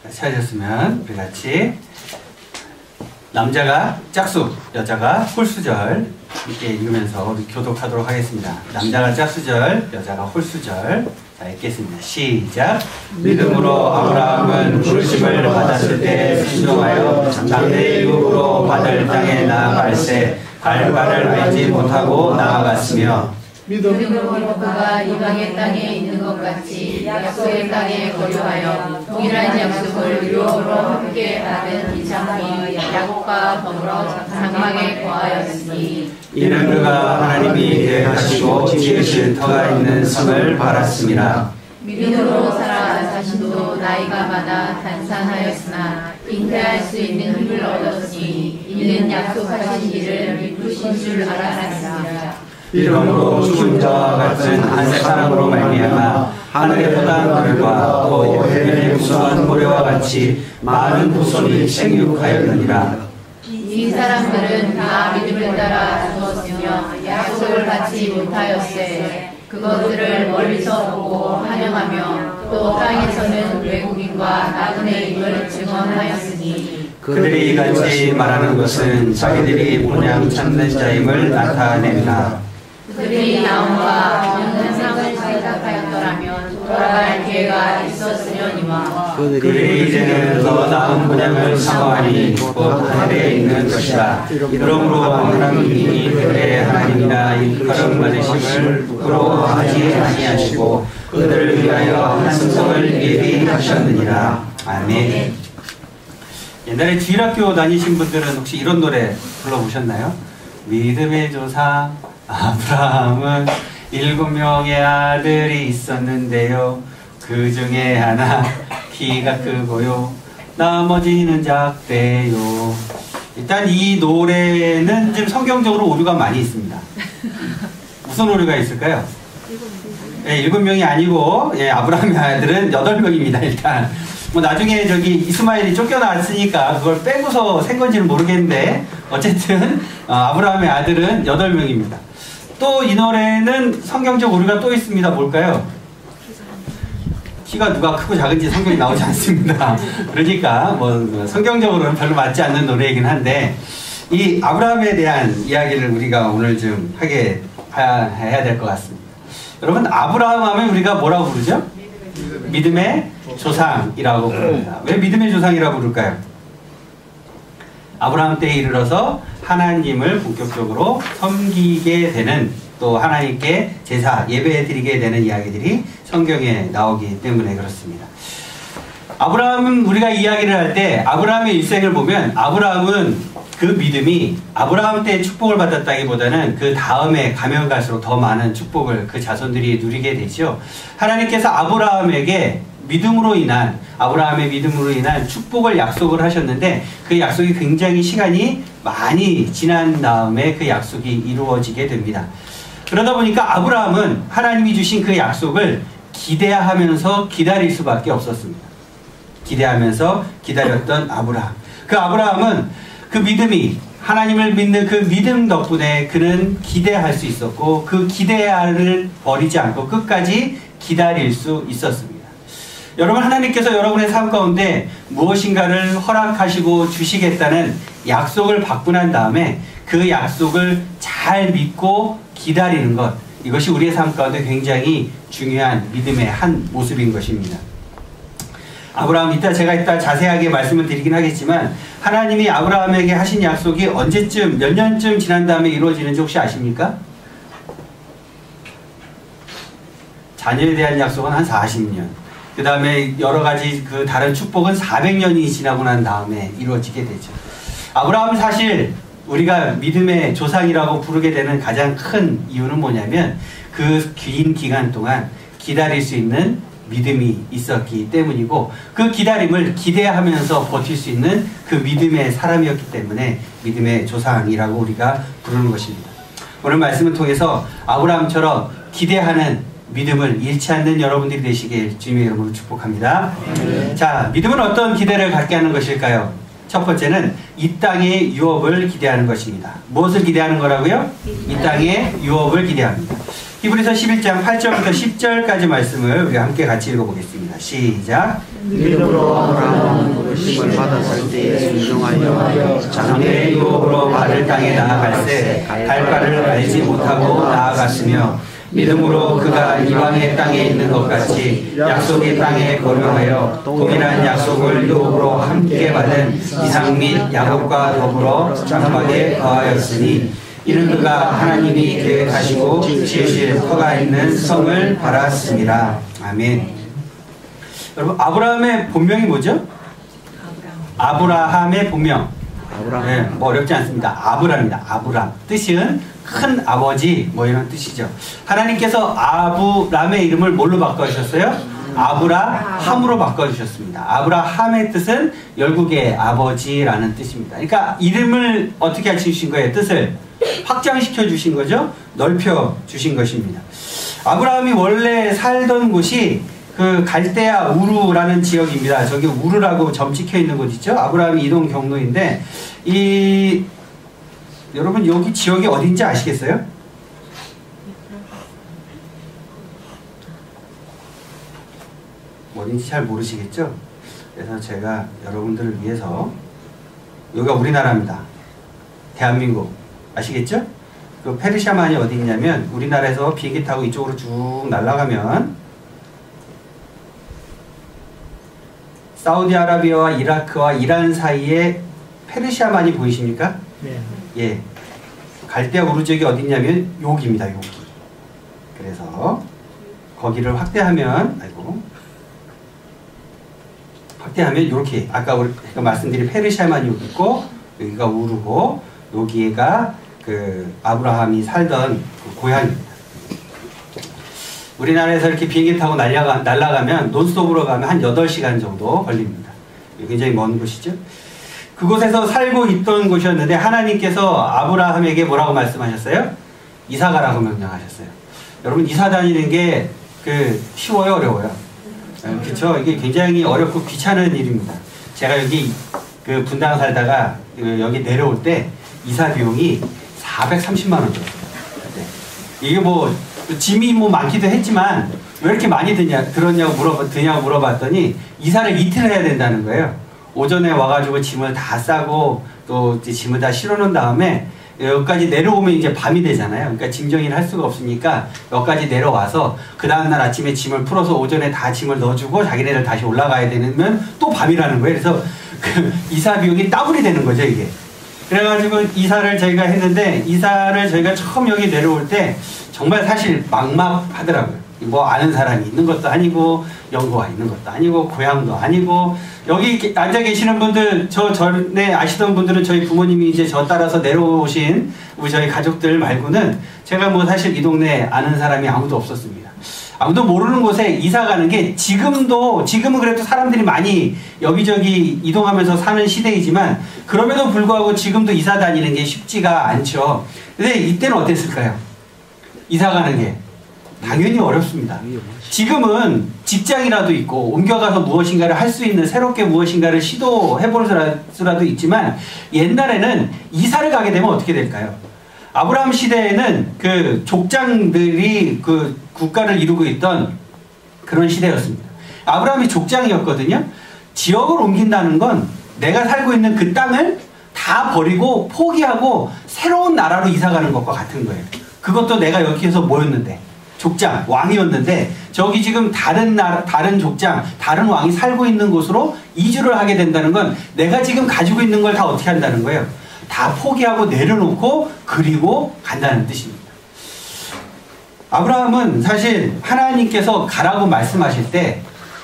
찾으셨으면 우리 같이 남자가 짝수, 여자가 홀수절 이렇게 읽으면서 우리 교독하도록 하겠습니다. 남자가 짝수절, 여자가 홀수절. 자, 읽겠습니다. 시작. 믿음으로 아브라함은 부르심을 받았을 때 순종하여 장래 유업으로 받을 땅에 나아갈새 갈 바를 알지 못하고 나아갔으며 믿음으로 그가 이방의 땅에 있는 것 같이 약속의 땅에 거주하여 동일한 약속을 유업으로 함께 받은 이삭이 야곱과 더불어 장막에 거하였으니 이는 그가 하나님이 계획하시고 지으신 터가 있는 성을 바랐습니다. 믿음으로 사라 자신도 나이가 많아 단산하였으나 잉태할 수 있는 힘을 얻었으니 이는 약속하신 일을 이루신 줄 알았습니다. 이러므로 죽은 자와 같은 한 사람으로 말미암아 하늘에 쏟아진 들과 또 해변에 구수한 모래와 같이 많은 후손이 생육하였느니라. 이 사람들은 다 믿음을 따라 죽었으며 약속을 받지 못하였으되 그것들을 멀리서 보고 환영하며 또 땅에서는 외국인과 나그네 임을 증언하였으니 그들이 이같이 말하는 것은 자기들이 본향 찾는 자임을 나타냅니다. 그들이 나온과 영상을 생각하였더라면 돌아갈 기회가 있었으려니와 그들이 이제는 더 나은 본향을 사모하니 곧 하늘에 있는 것이다. 그러므로 하나님이 그들의 하나님이나 일컬음 받으심을 부끄러워하지 아니하시고 그들을 위하여 한 성을 예비하셨느니라. 아멘. 옛날에 주일학교 다니신 분들은 혹시 이런 노래 불러보셨나요? 믿음의 조상 아브라함은 7명의 아들이 있었는데요. 그 중에 하나 키가 크고요. 나머지는 작대요. 일단 이 노래는 지금 성경적으로 오류가 많이 있습니다. 무슨 오류가 있을까요? 7명이 아니고 아브라함의 아들은 8명입니다. 일단 뭐 나중에 저기 이스마엘이 쫓겨났으니까 그걸 빼고서 센 건지는 모르겠는데 어쨌든 아브라함의 아들은 8명입니다. 또 이 노래는 성경적 오류가 또 있습니다. 뭘까요? 키가 누가 크고 작은지 성경이 나오지 않습니다. 그러니까 뭐 성경적으로는 별로 맞지 않는 노래이긴 한데 이 아브라함에 대한 이야기를 우리가 오늘 좀 해야 될 것 같습니다. 여러분 아브라함 하면 우리가 뭐라고 부르죠? 믿음의 조상이라고 부릅니다. 왜 믿음의 조상이라고 부를까요? 아브라함 때에 이르러서 하나님을 본격적으로 섬기게 되는 또 하나님께 제사 예배 드리게 되는 이야기들이 성경에 나오기 때문에 그렇습니다. 아브라함은 우리가 이야기를 할 때 아브라함의 일생을 보면 아브라함은 그 믿음이 아브라함 때 축복을 받았다기보다는 그 다음에 가면 갈수록 더 많은 축복을 그 자손들이 누리게 되죠. 하나님께서 아브라함에게 아브라함의 믿음으로 인한 축복을 약속을 하셨는데 그 약속이 굉장히 시간이 많이 지난 다음에 그 약속이 이루어지게 됩니다. 그러다 보니까 아브라함은 하나님이 주신 그 약속을 기대하면서 기다릴 수밖에 없었습니다. 기대하면서 기다렸던 아브라함. 그 아브라함은 그 믿음이 하나님을 믿는 그 믿음 덕분에 그는 기대할 수 있었고 그 기대를 버리지 않고 끝까지 기다릴 수 있었습니다. 여러분 하나님께서 여러분의 삶 가운데 무엇인가를 허락하시고 주시겠다는 약속을 받고 난 다음에 그 약속을 잘 믿고 기다리는 것 이것이 우리의 삶 가운데 굉장히 중요한 믿음의 한 모습인 것입니다. 아브라함 제가 이따 자세하게 말씀을 드리긴 하겠지만 하나님이 아브라함에게 하신 약속이 언제쯤 몇 년쯤 지난 다음에 이루어지는지 혹시 아십니까? 자녀에 대한 약속은 한 40년 그 다음에 여러가지 그 다른 축복은 400년이 지나고 난 다음에 이루어지게 되죠. 아브라함은 사실 우리가 믿음의 조상이라고 부르게 되는 가장 큰 이유는 뭐냐면 그 긴 기간 동안 기다릴 수 있는 믿음이 있었기 때문이고 그 기다림을 기대하면서 버틸 수 있는 그 믿음의 사람이었기 때문에 믿음의 조상이라고 우리가 부르는 것입니다. 오늘 말씀을 통해서 아브라함처럼 기대하는 믿음을 잃지 않는 여러분들이 되시길 주님의 이름으로 축복합니다. 자, 믿음은 어떤 기대를 갖게 하는 것일까요? 첫 번째는 이 땅의 유업을 기대하는 것입니다. 무엇을 기대하는 거라고요? 이 땅의 유업을 기대합니다. 히브리서 11장 8절부터 10절까지 말씀을 우리 함께 같이 읽어보겠습니다. 시작. 믿음으로 아브라함은 부르심을 받았을 때 순종하여 자기의 유업으로 바를 땅에 나아갈새 갈 바를 알지 못하고 나아갔으며 믿음으로 그가 이방의 땅에 있는 것 같이 약속의 땅에 거류하여 동일한 약속을 유업으로 함께 받은 이삭 및 야곱과 더불어 장막에 거하였으니 이는 그가 하나님이 계획하시고 지으실 터가 있는 성을 바랐습니다. 아멘. 여러분, 아브라함의 본명이 뭐죠? 아브라함의 본명. 네, 뭐 어렵지 않습니다. 아브라함입니다. 아브람. 뜻은 큰 아버지, 뭐 이런 뜻이죠. 하나님께서 아브람의 이름을 뭘로 바꿔주셨어요? 아브라함으로 바꿔주셨습니다. 아브라함의 뜻은 열국의 아버지라는 뜻입니다. 그러니까 이름을 어떻게 하시신 거예요? 뜻을 확장시켜 주신 거죠? 넓혀 주신 것입니다. 아브라함이 원래 살던 곳이 그 갈대아 우르라는 지역입니다. 저기 우르라고 점 찍혀 있는 곳 있죠? 아브라함이 이동 경로인데 여러분 여기 지역이 어딘지 아시겠어요? 어딘지 잘 모르시겠죠? 그래서 제가 여러분들을 위해서 여기가 우리나라입니다. 대한민국 아시겠죠? 그 페르시아만이 어디 있냐면 우리나라에서 비행기 타고 이쪽으로 쭉 날아가면 사우디아라비아와 이라크와 이란 사이에 페르시아만이 보이십니까? 네. 예. 갈대아 우르 지역이 어디 있냐면 여기입니다. 여기. 그래서 거기를 확대하면 확대하면 이렇게 아까 우리가 말씀드린 페르시아만이 여기 있고 여기가 우르고 여기가 그 아브라함이 살던 그 고향입니다. 우리나라에서 이렇게 비행기 타고 날아가면 논스톱으로 가면 한 8시간 정도 걸립니다. 굉장히 먼 곳이죠. 그곳에서 살고 있던 곳이었는데 하나님께서 아브라함에게 뭐라고 말씀하셨어요? 이사 가라고 명령하셨어요. 여러분 이사 다니는 게 쉬워요, 어려워요? 그렇죠. 이게 굉장히 어렵고 귀찮은 일입니다. 제가 여기 그 분당 살다가 여기 내려올 때 이사 비용이 430만 원 들었어요. 네. 이게 뭐 짐이 뭐 많기도 했지만 왜 이렇게 많이 들었냐고 물어봤더니 이사를 이틀 해야 된다는 거예요. 오전에 와가지고 짐을 다 싸고 또 짐을 다 실어놓은 다음에 여기까지 내려오면 이제 밤이 되잖아요. 그러니까 짐 정리를 할 수가 없으니까 여기까지 내려와서 그 다음날 아침에 짐을 풀어서 오전에 다 짐을 넣어주고 자기네들 다시 올라가야 되면 또 밤이라는 거예요. 그래서 그 이사 비용이 더블이 되는 거죠, 이게. 그래가지고 이사를 저희가 했는데 이사를 저희가 처음 여기 내려올 때 정말 사실 막막하더라고요. 뭐 아는 사람이 있는 것도 아니고 연고가 있는 것도 아니고 고향도 아니고 여기 앉아 계시는 분들 전에 아시던 분들은 저희 부모님이 이제 저 따라서 내려오신 우리 저희 가족들 말고는 제가 뭐 사실 이 동네에 아는 사람이 아무도 없었습니다. 아무도 모르는 곳에 이사 가는 게 지금은 그래도 사람들이 많이 여기저기 이동하면서 사는 시대이지만 그럼에도 불구하고 지금도 이사 다니는 게 쉽지가 않죠. 근데 이때는 어땠을까요? 이사 가는 게 당연히 어렵습니다. 지금은 직장이라도 있고 옮겨가서 무엇인가를 할 수 있는 새롭게 무엇인가를 시도해볼 수라도 있지만 옛날에는 이사를 가게 되면 어떻게 될까요? 아브라함 시대에는 그 족장들이 그 국가를 이루고 있던 그런 시대였습니다. 아브라함이 족장이었거든요. 지역을 옮긴다는 건 내가 살고 있는 그 땅을 다 버리고 포기하고 새로운 나라로 이사가는 것과 같은 거예요. 그것도 내가 여기에서 뭐였는데 족장, 왕이었는데 저기 지금 다른 나라, 다른 족장, 다른 왕이 살고 있는 곳으로 이주를 하게 된다는 건 내가 지금 가지고 있는 걸 다 어떻게 한다는 거예요? 다 포기하고 내려놓고 그리고 간다는 뜻입니다. 아브라함은 사실 하나님께서 가라고 말씀하실 때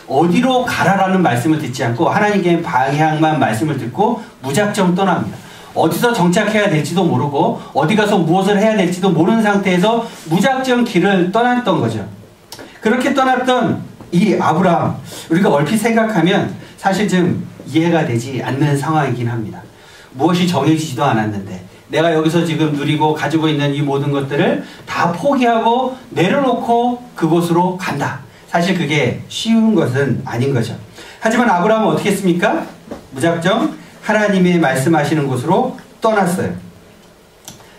어디로 가라라는 말씀을 듣지 않고 하나님께 방향만 말씀을 듣고 무작정 떠납니다. 어디서 정착해야 될지도 모르고 어디 가서 무엇을 해야 될지도 모르는 상태에서 무작정 길을 떠났던 거죠. 그렇게 떠났던 이 아브라함, 우리가 얼핏 생각하면 사실 좀 이해가 되지 않는 상황이긴 합니다. 무엇이 정해지지도 않았는데 내가 여기서 지금 누리고 가지고 있는 이 모든 것들을 다 포기하고 내려놓고 그곳으로 간다. 사실 그게 쉬운 것은 아닌 거죠. 하지만 아브라함은 어떻게 했습니까? 무작정 하나님이 말씀하시는 곳으로 떠났어요.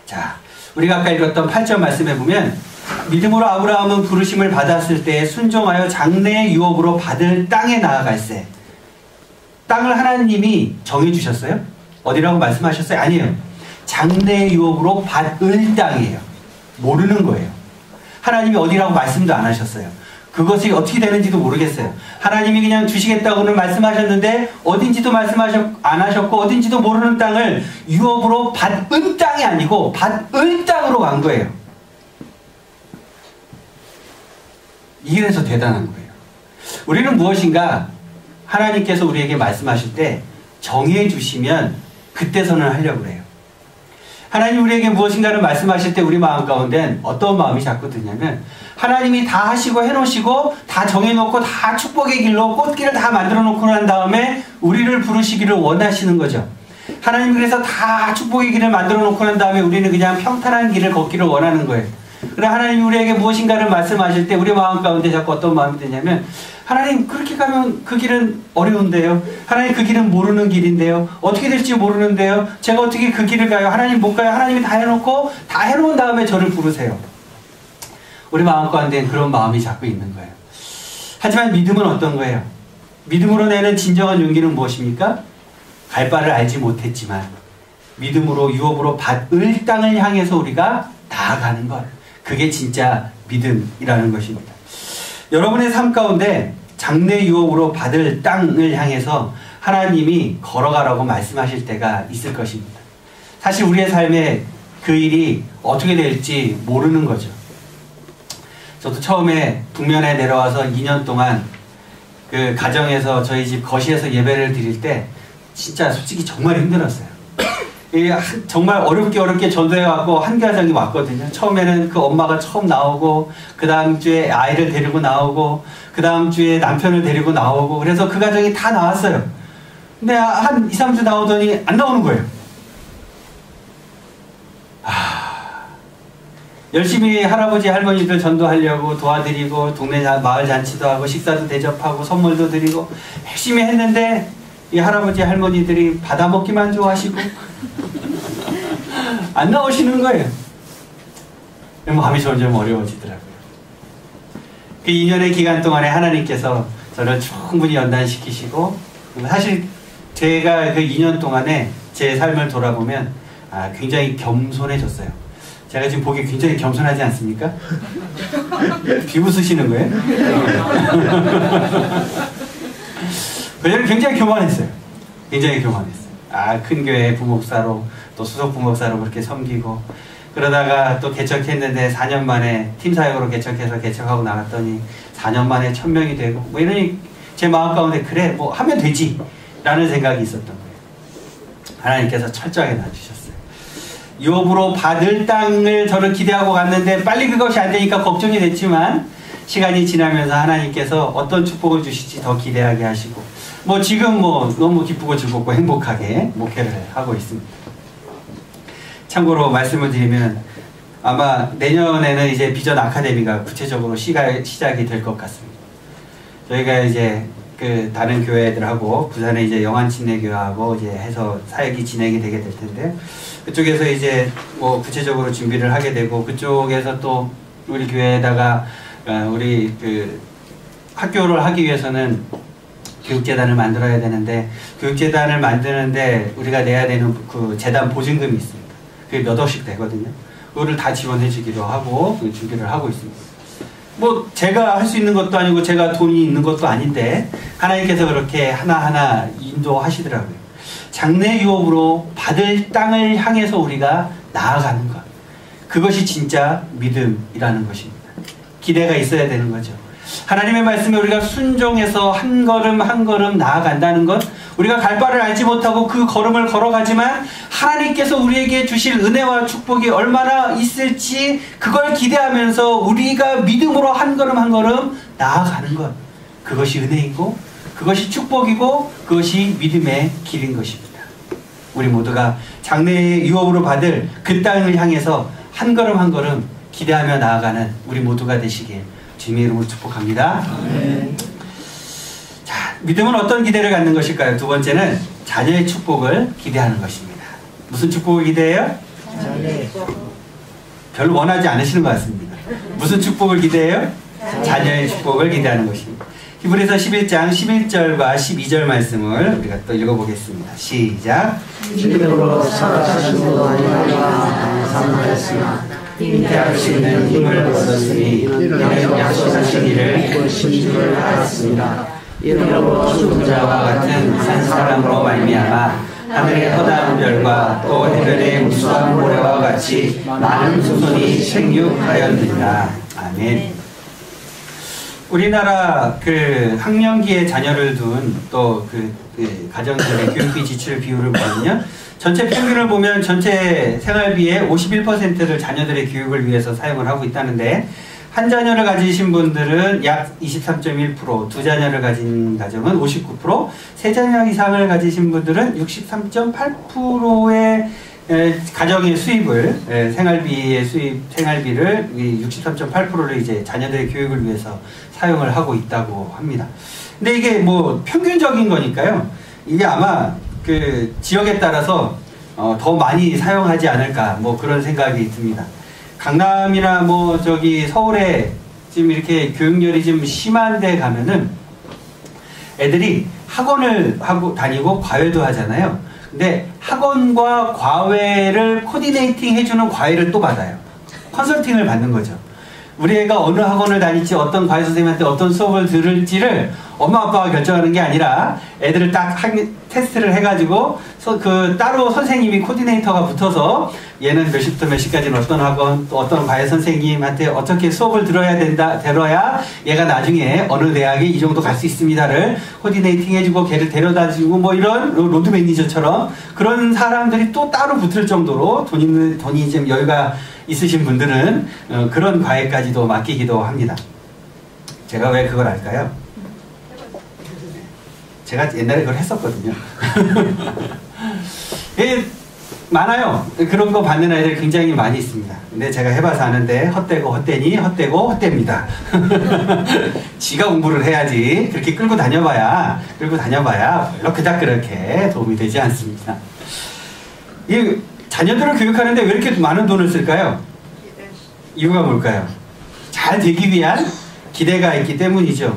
자, 우리가 아까 읽었던 8절 말씀에 보면 믿음으로 아브라함은 부르심을 받았을 때 순종하여 장래의 유업으로 받을 땅에 나아갈세. 땅을 하나님이 정해주셨어요? 어디라고 말씀하셨어요? 아니에요. 장래의 유업으로 받을 땅이에요. 모르는 거예요. 하나님이 어디라고 말씀도 안 하셨어요. 그것이 어떻게 되는지도 모르겠어요. 하나님이 그냥 주시겠다고는 말씀하셨는데 어딘지도 안 하셨고 어딘지도 모르는 땅을 유업으로 받은 땅이 아니고 받을 땅으로 간 거예요. 이래서 대단한 거예요. 우리는 무엇인가 하나님께서 우리에게 말씀하실 때 정해 주시면 그때서는 하려고 해요. 하나님 우리에게 무엇인가를 말씀하실 때 우리 마음 가운데는 어떤 마음이 자꾸 드냐면 하나님이 다 하시고 해놓으시고 다 정해놓고 다 축복의 길로 꽃길을 다 만들어 놓고 난 다음에 우리를 부르시기를 원하시는 거죠. 하나님 그래서 다 축복의 길을 만들어 놓고 난 다음에 우리는 그냥 평탄한 길을 걷기를 원하는 거예요. 그러나 하나님이 우리에게 무엇인가를 말씀하실 때 우리 마음 가운데 자꾸 어떤 마음이 드냐면 하나님 그렇게 가면 그 길은 어려운데요. 하나님 그 길은 모르는 길인데요. 어떻게 될지 모르는데요. 제가 어떻게 그 길을 가요? 하나님 못 가요? 하나님이 다 해놓고 다 해놓은 다음에 저를 부르세요. 우리 마음 가운데는 그런 마음이 자꾸 있는 거예요. 하지만 믿음은 어떤 거예요? 믿음으로 내는 진정한 용기는 무엇입니까? 갈 바를 알지 못했지만 믿음으로 유업으로 받을 땅을 향해서 우리가 나아가는 것. 그게 진짜 믿음이라는 것입니다. 여러분의 삶 가운데 장래 유업으로 받을 땅을 향해서 하나님이 걸어가라고 말씀하실 때가 있을 것입니다. 사실 우리의 삶에 그 일이 어떻게 될지 모르는 거죠. 저도 처음에 북면에 내려와서 2년 동안 그 가정에서 저희 집 거실에서 예배를 드릴 때 진짜 솔직히 정말 힘들었어요. 정말 어렵게 전도해갖고 한 가정이 왔거든요. 처음에는 그 엄마가 처음 나오고 그 다음 주에 아이를 데리고 나오고 그 다음 주에 남편을 데리고 나오고 그래서 그 가정이 다 나왔어요. 근데 한 2, 3주 나오더니 안 나오는 거예요. 열심히 할아버지 할머니들 전도하려고 도와드리고 동네 마을 잔치도 하고 식사도 대접하고 선물도 드리고 열심히 했는데 이 할아버지 할머니들이 받아먹기만 좋아하시고 안 나오시는 거예요. 마음이 점점 어려워지더라고요. 그 2년의 기간 동안에 하나님께서 저를 충분히 연단시키시고 사실 제가 그 2년 동안에 제 삶을 돌아보면 굉장히 겸손해졌어요. 제가 지금 보기에 굉장히 겸손하지 않습니까? 비웃으시는 거예요? 그녀는 굉장히 교만했어요. 굉장히 교만했어요. 큰 교회 부목사로 또 수석 부목사로 그렇게 섬기고 그러다가 또 개척했는데 4년 만에 팀사역으로 개척해서 개척하고 나갔더니 4년 만에 1000명이 되고 뭐 이러니 제 마음 가운데 그래 뭐 하면 되지 라는 생각이 있었던 거예요. 하나님께서 철저하게 놔주셨어요. 유업으로 받을 땅을 저를 기대하고 갔는데 빨리 그것이 안 되니까 걱정이 됐지만 시간이 지나면서 하나님께서 어떤 축복을 주실지 더 기대하게 하시고 뭐 지금 뭐 너무 기쁘고 즐겁고 행복하게 목회를 하고 있습니다. 참고로 말씀을 드리면 아마 내년에는 이제 비전 아카데미가 구체적으로 시작이 될 것 같습니다. 저희가 이제 그 다른 교회들하고 부산에 이제 영안침례교회하고 이제 해서 사역이 진행이 되게 될 텐데 그쪽에서 이제 뭐 구체적으로 준비를 하게 되고 그쪽에서 또 우리 교회에다가 우리 그 학교를 하기 위해서는 교육재단을 만들어야 되는데 교육재단을 만드는데 우리가 내야 되는 그 재단 보증금이 있습니다. 그게 몇 억씩 되거든요. 그거를 다 지원해 주기로 하고 준비를 하고 있습니다. 뭐 제가 할 수 있는 것도 아니고 제가 돈이 있는 것도 아닌데 하나님께서 그렇게 하나하나 인도하시더라고요. 장래 유업으로 받을 땅을 향해서 우리가 나아가는 것. 그것이 진짜 믿음이라는 것입니다. 기대가 있어야 되는 거죠. 하나님의 말씀에 우리가 순종해서 한 걸음 한 걸음 나아간다는 것, 우리가 갈 바를 알지 못하고 그 걸음을 걸어가지만 하나님께서 우리에게 주실 은혜와 축복이 얼마나 있을지 그걸 기대하면서 우리가 믿음으로 한 걸음 한 걸음 나아가는 것, 그것이 은혜이고 그것이 축복이고 그것이 믿음의 길인 것입니다. 우리 모두가 장래의 유업으로 받을 그 땅을 향해서 한 걸음 한 걸음 기대하며 나아가는 우리 모두가 되시길 주님의 이름으로 축복합니다. 아멘. 자, 믿음은 어떤 기대를 갖는 것일까요? 두 번째는 자녀의 축복을 기대하는 것입니다. 무슨 축복을 기대해요? 별로 원하지 않으시는 것 같습니다. 무슨 축복을 기대해요? 자녀의 축복을 기대하는 것입니다. 히브리서 11장 11절과 12절 말씀을 우리가 또 읽어보겠습니다. 시작. 믿음으로 살아가심으로 아니하여 사망하였으나 잉태할 수 있는 힘을 얻었으니 이는 약속하신 이를 보신 줄 알았습니다. 이러므로 죽은 자와 같은 한 사람으로 말미암아 하늘의 허다한 별과 또 해변의 무수한 모래와 같이 많은 후손이 생육하였느니라. 아멘. 우리나라 그 학령기에 자녀를 둔 또 그 가정들의 교육비 지출 비율을 보면요, 전체 평균을 보면 전체 생활비의 51%를 자녀들의 교육을 위해서 사용을 하고 있다는데, 한 자녀를 가지신 분들은 약 23.1%, 두 자녀를 가진 가정은 59%, 세 자녀 이상을 가지신 분들은 63.8%의 가정의 수입을, 생활비의 생활비를 63.8%를 이제 자녀들의 교육을 위해서 사용을 하고 있다고 합니다. 근데 이게 뭐 평균적인 거니까요, 이게 아마 그 지역에 따라서 더 많이 사용하지 않을까, 뭐 그런 생각이 듭니다. 강남이나 뭐 저기 서울에 지금 이렇게 교육열이 좀 심한 데 가면은 애들이 학원을 하고 다니고 과외도 하잖아요. 근데 학원과 과외를 코디네이팅 해주는 과외를 또 받아요. 컨설팅을 받는 거죠. 우리 애가 어느 학원을 다닐지, 어떤 과외 선생님한테 어떤 수업을 들을지를 엄마 아빠가 결정하는 게 아니라 애들을 딱 테스트를 해가지고 따로 선생님이 코디네이터가 붙어서 얘는 몇 시부터 몇 시까지는 어떤 학원, 또 어떤 과외 선생님한테 어떻게 수업을 들어야 얘가 나중에 어느 대학에 이 정도 갈 수 있습니다를 코디네이팅 해주고 걔를 데려다주고, 뭐 이런 로드 매니저처럼 그런 사람들이 또 따로 붙을 정도로 돈이 좀 여유가 있으신 분들은 그런 과외까지도 맡기기도 합니다. 제가 왜 그걸 알까요? 제가 옛날에 그걸 했었거든요. 많아요. 그런 거 받는 아이들 굉장히 많이 있습니다. 근데 제가 해봐서 아는데 헛되고 헛되니 헛되고 헛됩니다. 지가 공부를 해야지. 그렇게 끌고 다녀봐야 별로 그닥 그렇게 도움이 되지 않습니다. 이 자녀들을 교육하는데 왜 이렇게 많은 돈을 쓸까요? 이유가 뭘까요? 잘 되기 위한 기대가 있기 때문이죠.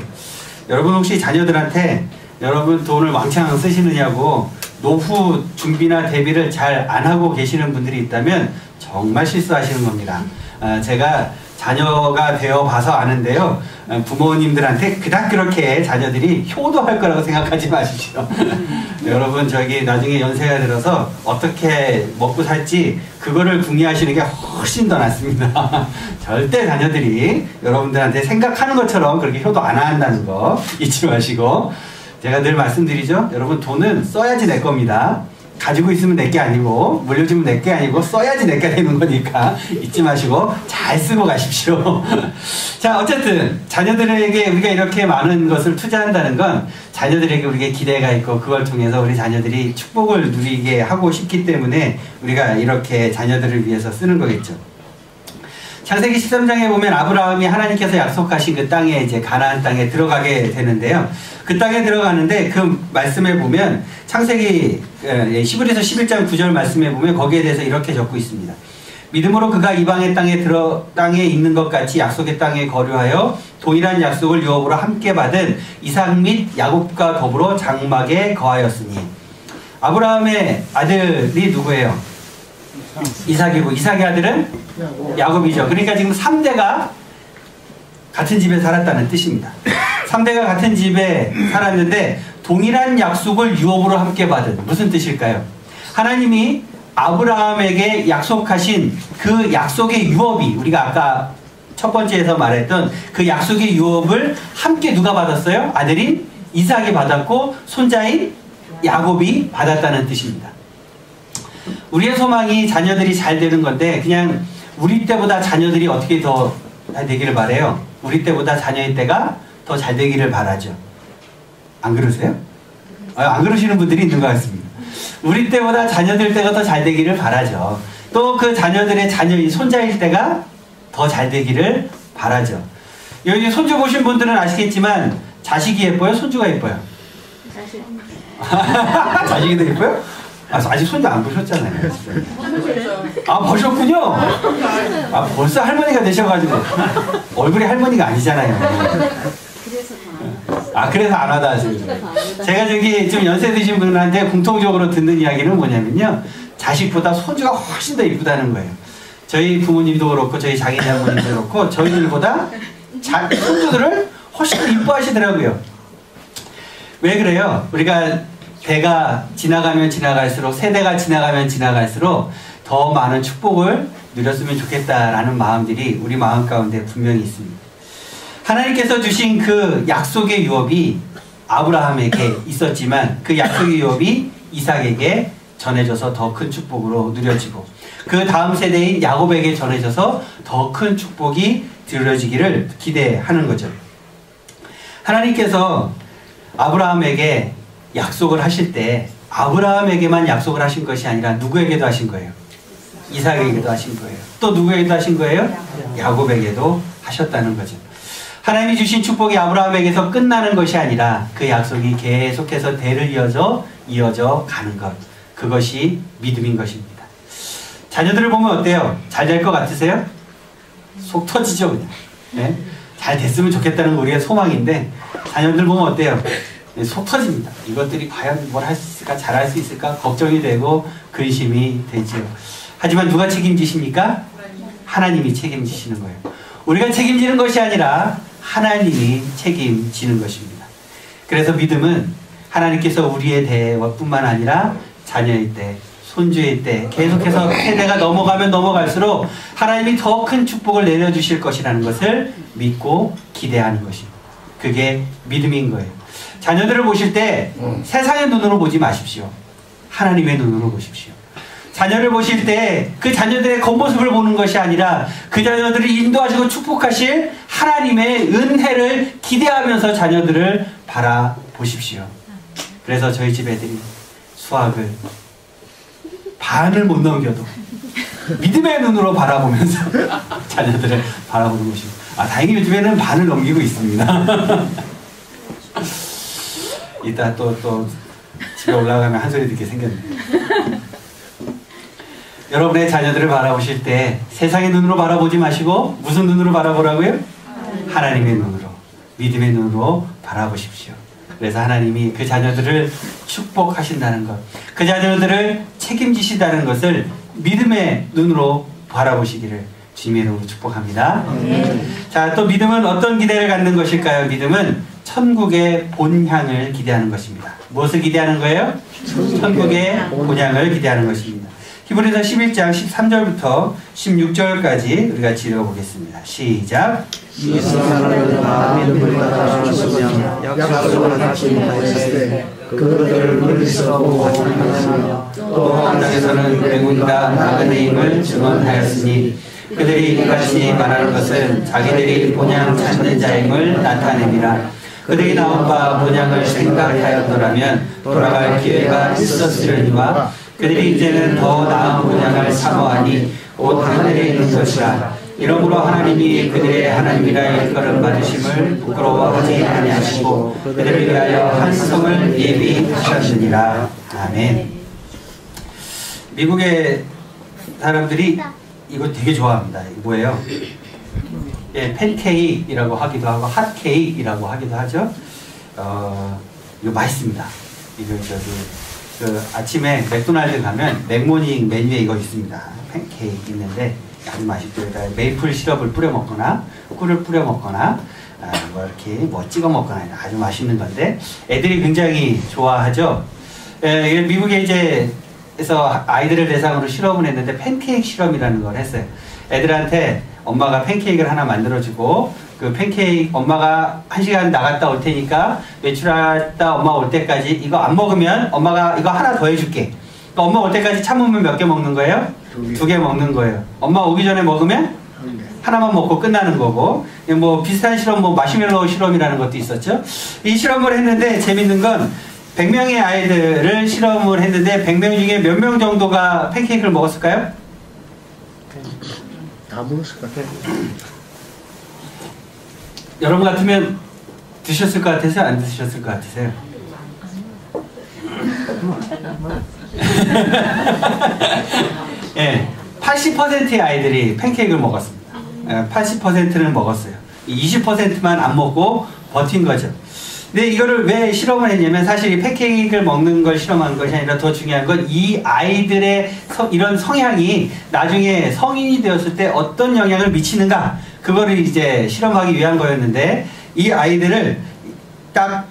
여러분 혹시 자녀들한테 여러분 돈을 왕창 쓰시느냐고 노후 준비나 대비를 잘 안 하고 계시는 분들이 있다면 정말 실수하시는 겁니다. 제가 자녀가 되어 봐서 아는데요, 부모님들한테 그닥 그렇게 자녀들이 효도할 거라고 생각하지 마십시오. 여러분 저기 나중에 연세가 들어서 어떻게 먹고 살지 그거를 궁리하시는 게 훨씬 더 낫습니다. 절대 자녀들이 여러분들한테 생각하는 것처럼 그렇게 효도 안 한다는 거 잊지 마시고, 제가 늘 말씀드리죠. 여러분 돈은 써야지 내 겁니다. 가지고 있으면 내 게 아니고 물려주면 내 게 아니고 써야지 내 게 되는 거니까 잊지 마시고 잘 쓰고 가십시오. 자, 어쨌든 자녀들에게 우리가 이렇게 많은 것을 투자한다는 건 자녀들에게 우리에게 기대가 있고 그걸 통해서 우리 자녀들이 축복을 누리게 하고 싶기 때문에 우리가 이렇게 자녀들을 위해서 쓰는 거겠죠. 창세기 13장에 보면 아브라함이 하나님께서 약속하신 그 땅에, 이제 가나안 땅에 들어가게 되는데요. 그 땅에 들어가는데 그 말씀에 보면 창세기 히브리서 11장 9절 말씀에 보면 거기에 대해서 이렇게 적고 있습니다. 믿음으로 그가 이방의 땅에 있는 것 같이 약속의 땅에 거류하여 동일한 약속을 유업으로 함께 받은 이삭 및 야곱과 더불어 장막에 거하였으니. 아브라함의 아들이 누구예요? 이삭이고, 이삭의 아들은 야곱이죠. 그러니까 지금 3대가 같은 집에 살았다는 뜻입니다. 3대가 같은 집에 살았는데 동일한 약속을 유업으로 함께 받은, 무슨 뜻일까요? 하나님이 아브라함에게 약속하신 그 약속의 유업이, 우리가 아까 첫 번째에서 말했던 그 약속의 유업을 함께 누가 받았어요? 아들인 이삭이 받았고 손자인 야곱이 받았다는 뜻입니다. 우리의 소망이 자녀들이 잘 되는 건데, 그냥 우리 때보다 자녀들이 어떻게 더 잘 되기를 바래요? 우리 때보다 자녀의 때가 더 잘 되기를 바라죠. 안 그러세요? 안 그러시는 분들이 있는 것 같습니다. 우리 때보다 자녀들 때가 더 잘 되기를 바라죠. 또 그 자녀들의 자녀인 손자일 때가 더 잘 되기를 바라죠. 여기 손주 보신 분들은 아시겠지만 자식이 예뻐요? 손주가 예뻐요? 자식이 더 예뻐요? 아직 손도 안 보셨잖아요. 아, 보셨군요. 아, 벌써 할머니가 되셔가지고 얼굴이 할머니가 아니잖아요. 아, 그래서 안 하다 하시는 거예요. 제가 저기 좀 연세 드신 분한테 공통적으로 듣는 이야기는 뭐냐면요, 자식보다 손주가 훨씬 더 이쁘다는 거예요. 저희 부모님도 그렇고 저희 자기 장모님도 그렇고 저희들보다 손주들을 훨씬 더 이뻐하시더라고요. 왜 그래요? 우리가 대가 지나가면 지나갈수록, 세대가 지나가면 지나갈수록 더 많은 축복을 누렸으면 좋겠다라는 마음들이 우리 마음 가운데 분명히 있습니다. 하나님께서 주신 그 약속의 유업이 아브라함에게 있었지만 그 약속의 유업이 이삭에게 전해져서 더 큰 축복으로 누려지고, 그 다음 세대인 야곱에게 전해져서 더 큰 축복이 누려지기를 기대하는 거죠. 하나님께서 아브라함에게 약속을 하실 때 아브라함에게만 약속을 하신 것이 아니라 누구에게도 하신 거예요? 이삭에게도 하신 거예요. 또 누구에게도 하신 거예요? 야곱에게도 하셨다는 거죠. 하나님이 주신 축복이 아브라함에게서 끝나는 것이 아니라 그 약속이 계속해서 대를 이어져 가는 것, 그것이 믿음인 것입니다. 자녀들을 보면 어때요? 잘 될 것 같으세요? 속 터지죠, 그냥. 네? 잘 됐으면 좋겠다는 거 우리의 소망인데, 자녀들 보면 어때요? 속 터집니다. 이것들이 과연 뭘 할 수 있을까, 잘할 수 있을까 걱정이 되고 근심이 되죠. 하지만 누가 책임지십니까? 하나님이 책임지시는 거예요. 우리가 책임지는 것이 아니라 하나님이 책임지는 것입니다. 그래서 믿음은 하나님께서 우리의 대뿐만 아니라 자녀의 때, 손주의 때 계속해서 세대가 넘어가면 넘어갈수록 하나님이 더 큰 축복을 내려주실 것이라는 것을 믿고 기대하는 것입니다. 그게 믿음인 거예요. 자녀들을 보실 때 세상의 눈으로 보지 마십시오. 하나님의 눈으로 보십시오. 자녀를 보실 때 그 자녀들의 겉모습을 보는 것이 아니라 그 자녀들을 인도하시고 축복하실 하나님의 은혜를 기대하면서 자녀들을 바라보십시오. 그래서 저희 집 애들이 수학을 반을 못 넘겨도 믿음의 눈으로 바라보면서 자녀들을 바라보는 것입니다. 아, 다행히 요즘에는 반을 넘기고 있습니다. 이따 또 집에 올라가면 한 소리 듣게 생겼네요. 여러분의 자녀들을 바라보실 때 세상의 눈으로 바라보지 마시고 무슨 눈으로 바라보라고요? 하나님의 눈으로, 믿음의 눈으로 바라보십시오. 그래서 하나님이 그 자녀들을 축복하신다는 것, 그 자녀들을 책임지시다는 것을 믿음의 눈으로 바라보시기를 주님의 이름으로 축복합니다. 자, 또 믿음은 어떤 기대를 갖는 것일까요? 믿음은 천국의 본향을 기대하는 것입니다. 무엇을 기대하는 거예요? 천국의 본향을 기대하는 것입니다. 히브리서 11장 13절부터 16절까지 우리가 읽어보겠습니다. 시작. 이 사람은 다 믿음을 가졌으며 약속을 받지 못했을 때 그들을 멀리서 보고 확인하며 또 땅에서는 외국인과 나그네임을 증언하였으니 그들이 이같이 말하는 것은 자기들이 본향 찾는 자임을 나타냅니다. 그들이 나온 바 본향을 생각하였더라면 돌아갈 기회가 있었으려니와 그들이 이제는 더 나은 본향을 사모하니 곧 하늘에 있는 것이라. 이러므로 하나님이 그들의 하나님이라 일컬음 받으심을 부끄러워하지 아니하시고 그들을 위하여 한 성을 예비하셨느니라. 아멘. 미국의 사람들이 이거 되게 좋아합니다. 이거 뭐예요? 예, 팬케이크라고 하기도 하고 핫케이크라고 하기도 하죠. 이거 맛있습니다. 이거 그 아침에 맥도날드 가면 맥모닝 메뉴에 이거 있습니다. 팬케이크 있는데 아주 맛있고 메이플 시럽을 뿌려 먹거나 꿀을 뿌려 먹거나 뭐 이렇게 뭐 찍어 먹거나 아주 맛있는 건데 애들이 굉장히 좋아하죠. 예, 미국에 이제 에서 아이들을 대상으로 실험을 했는데 팬케이크 실험이라는 걸 했어요. 애들한테 엄마가 팬케이크를 하나 만들어주고 그 팬케이크 엄마가 1시간 나갔다 올 테니까 외출했다 엄마 올 때까지 이거 안 먹으면 엄마가 이거 하나 더 해줄게. 그러니까 엄마 올 때까지 참으면 몇 개 먹는 거예요? 2개 먹는 거예요. 엄마 오기 전에 먹으면 하나만 먹고 끝나는 거고, 뭐 비슷한 실험, 뭐 마시멜로우 실험이라는 것도 있었죠. 이 실험을 했는데 재밌는 건 100명의 아이들을 실험을 했는데 100명 중에 몇 명 정도가 팬케이크를 먹었을까요? 다 먹었을 것 같아요. 여러분 같으면 드셨을 것 같으세요? 안 드셨을 것 같으세요? 예, 80%의 아이들이 팬케이크를 먹었습니다. 80%는 먹었어요. 20%만 안 먹고 버틴 거죠. 근데 이거를 왜 실험을 했냐면 사실 이 팬케이크를 먹는 걸 실험한 것이 아니라 더 중요한 건 이 아이들의 이런 성향이 나중에 성인이 되었을 때 어떤 영향을 미치는가, 그거를 이제 실험하기 위한 거였는데, 이 아이들을 딱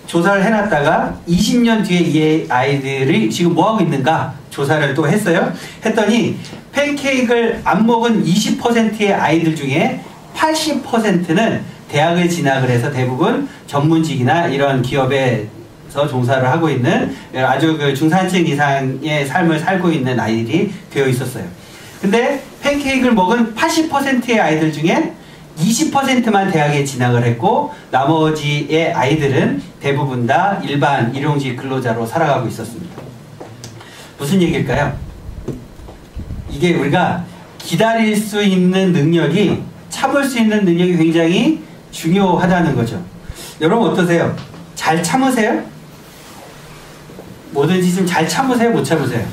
조사를 해놨다가 20년 뒤에 이 아이들이 지금 뭐하고 있는가 조사를 또 했어요. 했더니 팬케이크를 안 먹은 20%의 아이들 중에 80%는 대학을 진학을 해서 대부분 전문직이나 이런 기업에서 종사를 하고 있는 아주 그 중산층 이상의 삶을 살고 있는 아이들이 되어 있었어요. 근데 팬케이크를 먹은 80%의 아이들 중에 20%만 대학에 진학을 했고, 나머지의 아이들은 대부분 다 일반 일용직 근로자로 살아가고 있었습니다. 무슨 얘기일까요? 이게 우리가 기다릴 수 있는 능력이, 참을 수 있는 능력이 굉장히 중요하다는 거죠. 여러분 어떠세요? 잘 참으세요? 뭐든지 좀 잘 참으세요? 못 참으세요?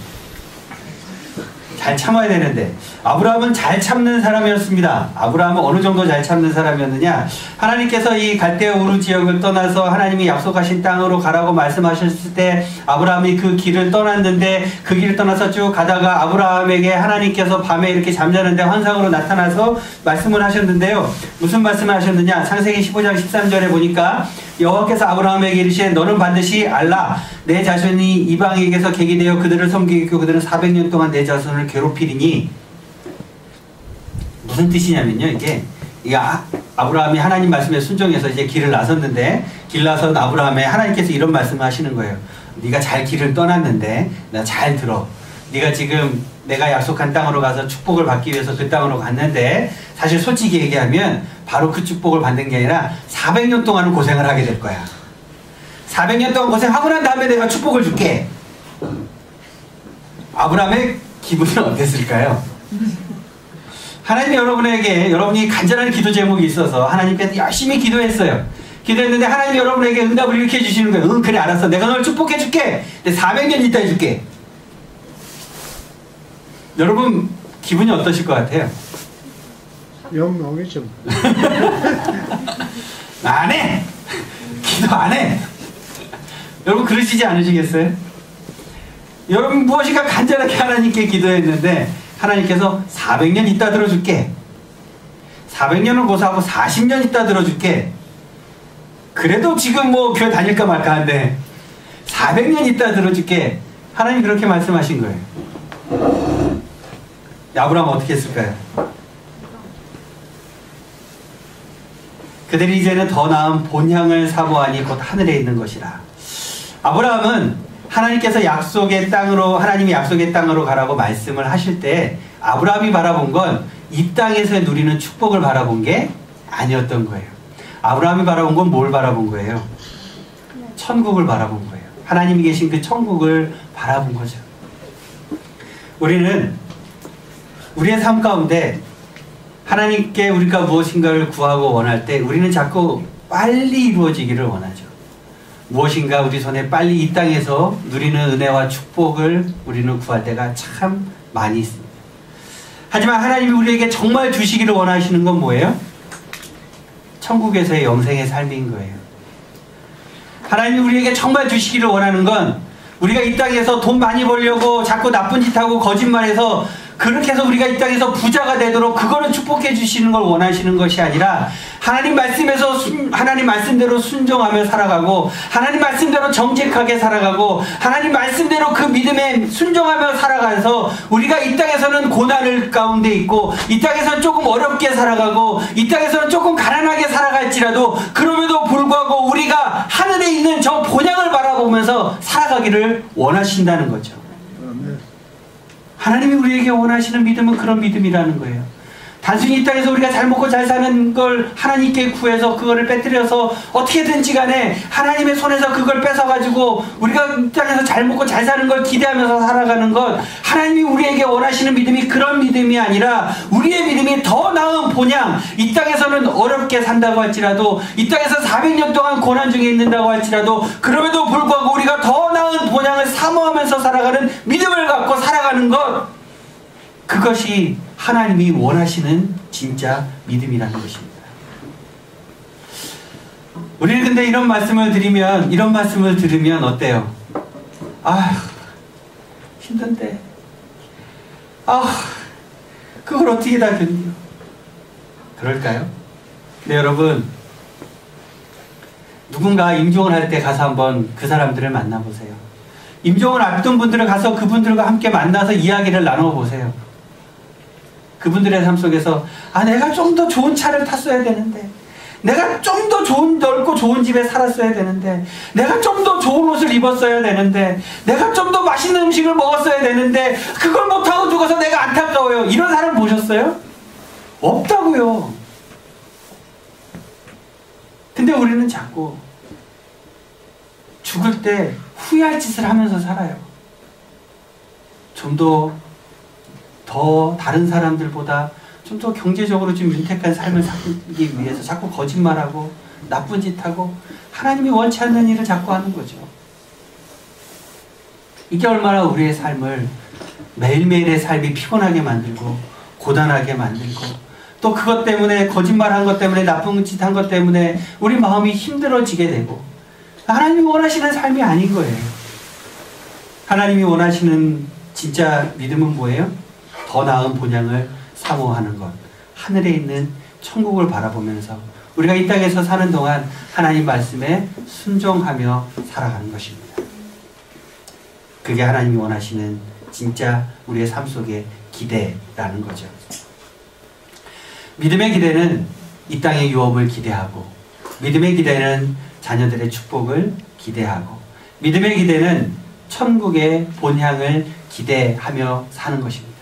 잘 참아야 되는데, 아브라함은 잘 참는 사람이었습니다. 아브라함은 어느 정도 잘 참는 사람이었느냐? 하나님께서 이 갈대아 우르 지역을 떠나서 하나님이 약속하신 땅으로 가라고 말씀하셨을 때 아브라함이 그 길을 떠났는데, 그 길을 떠나서 쭉 가다가 아브라함에게 하나님께서 밤에 이렇게 잠자는데 환상으로 나타나서 말씀을 하셨는데요. 무슨 말씀을 하셨느냐? 창세기 15장 13절에 보니까 여호와께서 아브라함에게 이르시되 너는 반드시 알라, 내 자손이 이방에게서 객이 되어 그들을 섬기고 그들은 400년 동안 내 자손을 괴롭히리니. 무슨 뜻이냐면요, 이게 아브라함이 하나님 말씀에 순종해서 이제 길을 나섰는데, 길 나선 아브라함에 하나님께서 이런 말씀을 하시는 거예요. 네가 잘 길을 떠났는데 나 잘 들어. 네가 지금 내가 약속한 땅으로 가서 축복을 받기 위해서 그 땅으로 갔는데, 사실 솔직히 얘기하면 바로 그 축복을 받는 게 아니라 400년 동안은 고생을 하게 될 거야. 400년 동안 고생하고 난 다음에 내가 축복을 줄게. 아브라함의 기분은 어땠을까요? 하나님이 여러분에게, 여러분이 간절한 기도 제목이 있어서 하나님께 열심히 기도했어요. 기도했는데 하나님이 여러분에게 응답을 이렇게 해주시는 거예요. 응, 그래, 알았어. 내가 널 축복해 줄게. 근데 400년 있다 해줄게. 여러분 기분이 어떠실 것 같아요? 영롱이죠. 안 해! 기도 안 해! 여러분 그러시지 않으시겠어요? 여러분 무엇인가 간절하게 하나님께 기도했는데 하나님께서 400년 있다 들어줄게. 400년을 고사하고 40년 있다 들어줄게. 그래도 지금 뭐 교회 다닐까 말까 한데 400년 있다 들어줄게. 하나님 그렇게 말씀하신 거예요. 아브라함 어떻게 했을까요? 그들이 이제는 더 나은 본향을 사모하니 곧 하늘에 있는 것이라. 아브라함은 하나님께서 약속의 땅으로, 하나님이 약속의 땅으로 가라고 말씀을 하실 때 아브라함이 바라본 건 이 땅에서 누리는 축복을 바라본 게 아니었던 거예요. 아브라함이 바라본 건 뭘 바라본 거예요? 천국을 바라본 거예요. 하나님이 계신 그 천국을 바라본 거죠. 우리는 우리의 삶 가운데 하나님께 우리가 무엇인가를 구하고 원할 때 우리는 자꾸 빨리 이루어지기를 원하죠. 무엇인가 우리 손에 빨리 이 땅에서 누리는 은혜와 축복을 우리는 구할 때가 참 많이 있습니다. 하지만 하나님이 우리에게 정말 주시기를 원하시는 건 뭐예요? 천국에서의 영생의 삶인 거예요. 하나님이 우리에게 정말 주시기를 원하는 건 우리가 이 땅에서 돈 많이 벌려고 자꾸 나쁜 짓 하고 거짓말해서 그렇게 해서 우리가 이 땅에서 부자가 되도록 그거는 축복해 주시는 걸 원하시는 것이 아니라 하나님 말씀에서 하나님 말씀대로 순종하며 살아가고 하나님 말씀대로 정직하게 살아가고 하나님 말씀대로 그 믿음에 순종하며 살아가서 우리가 이 땅에서는 고난을 가운데 있고 이 땅에서는 조금 어렵게 살아가고 이 땅에서는 조금 가난하게 살아갈지라도 그럼에도 불구하고 우리가 하늘에 있는 저 본향을 바라보면서 살아가기를 원하신다는 거죠. 하나님이 우리에게 원하시는 믿음은 그런 믿음이라는 거예요. 단순히 이 땅에서 우리가 잘 먹고 잘 사는 걸 하나님께 구해서 그거를 빼뜨려서 어떻게든지 간에 하나님의 손에서 그걸 뺏어가지고 우리가 이 땅에서 잘 먹고 잘 사는 걸 기대하면서 살아가는 것, 하나님이 우리에게 원하시는 믿음이 그런 믿음이 아니라 우리의 믿음이 더 나은 본향, 이 땅에서는 어렵게 산다고 할지라도 이 땅에서 400년 동안 고난 중에 있는다고 할지라도 그럼에도 불구하고 우리가 더 나은 본향을 사모 그것이 하나님이 원하시는 진짜 믿음이라는 것입니다. 우리는 근데 이런 말씀을 들으면 어때요? 아휴, 힘든데. 그걸 어떻게 다 견뎌? 그럴까요? 네, 여러분. 누군가 임종을 할 때 가서 한번 그 사람들을 만나보세요. 임종을 앞둔 분들을 가서 그분들과 함께 만나서 이야기를 나눠보세요. 그분들의 삶 속에서 내가 좀 더 좋은 차를 탔어야 되는데, 내가 좀 더 넓고 좋은 집에 살았어야 되는데, 내가 좀 더 좋은 옷을 입었어야 되는데, 내가 좀 더 맛있는 음식을 먹었어야 되는데, 그걸 못하고 죽어서 내가 안타까워요. 이런 사람 보셨어요? 없다고요. 근데 우리는 자꾸 죽을 때 후회할 짓을 하면서 살아요. 좀 더 다른 사람들보다 좀 더 경제적으로 좀 윤택한 삶을 살기 위해서 자꾸 거짓말하고 나쁜 짓하고 하나님이 원치 않는 일을 자꾸 하는 거죠. 이게 얼마나 우리의 삶을, 매일매일의 삶이 피곤하게 만들고 고단하게 만들고, 또 그것 때문에, 거짓말한 것 때문에, 나쁜 짓 한 것 때문에 우리 마음이 힘들어지게 되고, 하나님이 원하시는 삶이 아닌 거예요. 하나님이 원하시는 진짜 믿음은 뭐예요? 더 나은 본향을 사모하는 것, 하늘에 있는 천국을 바라보면서 우리가 이 땅에서 사는 동안 하나님 말씀에 순종하며 살아가는 것입니다. 그게 하나님이 원하시는 진짜 우리의 삶 속의 기대라는 거죠. 믿음의 기대는 이 땅의 유업을 기대하고, 믿음의 기대는 자녀들의 축복을 기대하고, 믿음의 기대는 천국의 본향을 기대하며 사는 것입니다.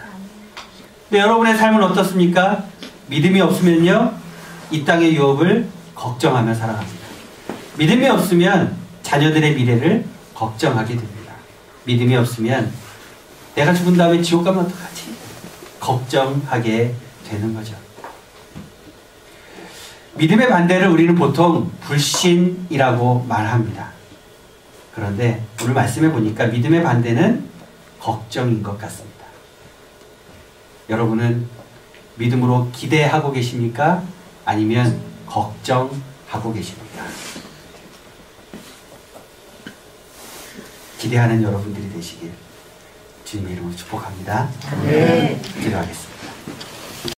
근데 여러분의 삶은 어떻습니까? 믿음이 없으면요, 이 땅의 유업을 걱정하며 살아갑니다. 믿음이 없으면 자녀들의 미래를 걱정하게 됩니다. 믿음이 없으면 내가 죽은 다음에 지옥 가면 어떡하지? 걱정하게 되는 거죠. 믿음의 반대를 우리는 보통 불신이라고 말합니다. 그런데 오늘 말씀해 보니까 믿음의 반대는 걱정인 것 같습니다. 여러분은 믿음으로 기대하고 계십니까? 아니면 걱정하고 계십니까? 기대하는 여러분들이 되시길 주님의 이름으로 축복합니다. 네. 기도하겠습니다.